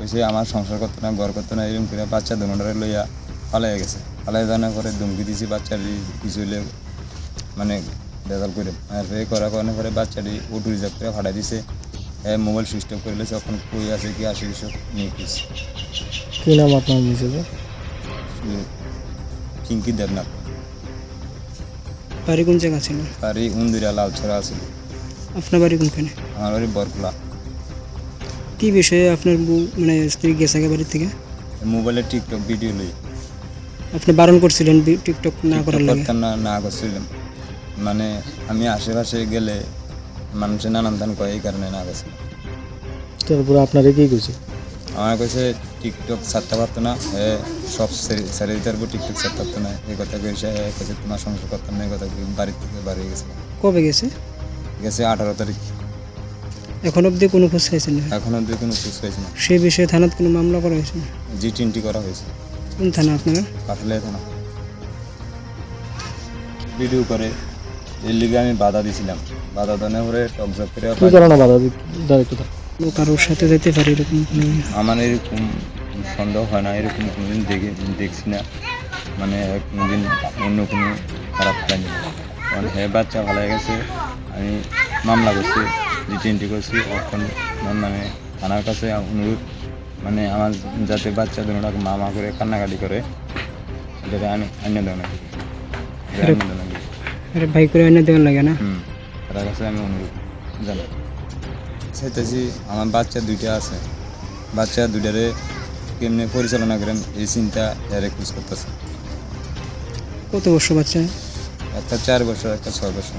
কইছে আমার সংসার করতো না, ঘর করতো না, এরকম করে বাচ্চা দুটারে লইয়া পালাই গেছে। পালাই জানার পরে ধমকি দিয়েছি বাচ্চাটি কিছু হইলে মানে বেজাল করে এরপরে করার কারণে পরে বাচ্চাটি অটো রিজার্ভ করে ফাটাই দিছে। মোবাইল সুইচ অফ করে লেছে, তখন কই আছে কি আসে সব নিয়ে গেছে। কী নাম আপনার মিসেজের? কিঙ্কি দেবনাথ। বাড়ি কোন জায়গা ছিল? বাড়ি উন্দিরা লালছড়া আছে। আপনার বাড়ি কোনখানে? আমার বাড়ি বরকুলা। কী বিষয়ে আপনার মানে স্ত্রী গেছে আগে বাড়ি থেকে? মোবাইলে টিকটক ভিডিও লই। আপনি বারণ করছিলেন টিকটক না করার লাগে? করতাম না, না করছিলাম। মানে আমি আশেপাশে গেলে মানুষের নানান দান কয়, এই কারণে না করছিলাম। তারপরে আপনারে কী কইছে? আমার কাছে টিকটক ছাড়তে পারতো না, সব ছেড়ে দিতে পারবো, টিকটক ছাড়তে পারতো না, এই কথা কইছে। কাছে তোমার সংসার করতাম না, এই কথা বাড়ির থেকে বাড়ি গেছে। কবে গেছে? গেছে 18 তারিখ। এখন অবধি কোনো খোঁজ পাইছেন না? এখন অব্দি কোনো খোঁজ পাইছি না। সেই বিষয়ে থানাত কোনো মামলা করা হয়েছে না? জি-20 করা হয়েছে। কোন থানা আপনারা? কাঠালিয়া থানা। ভিডিও করে এর লিগে আমি বাধা দিছিলাম। বাধা দেওয়ার পরে টকঝক করে কী কারণে বাধা দায়িত্ব? কারোর সাথে যেতে পারে এরকম কোনো? আমার এরকম সন্দেহ হয় না, এরকম কোনোদিন দেখছি না, মানে কোনোদিন অন্য কোনো খারাপ পাইনি। কারণ বাচ্চা ভালো হয়ে গেছে, আমি মামলা করছি, জি-20 করছি। এখন মানে থানার কাছে অনুরোধ, মানে আমার যাতে বাচ্চা দুটাকে মামা করে কান্নাকাটি করে, যাতে আমি আইনে দেওয়া নাকি আরে ভাই করে এনে দেওয়ার লাগে না? তার কাছে আমি অনুরোধ জানাই। চাইতেছি আমার বাচ্চা 2টা আছে, বাচ্চা 2টারে কেমনে পরিচালনা করেন এই চিন্তা এর খোঁজ করতেছে। কত বর্ষ বাচ্চা? একটা 4 বছর, একটা 6 বছর।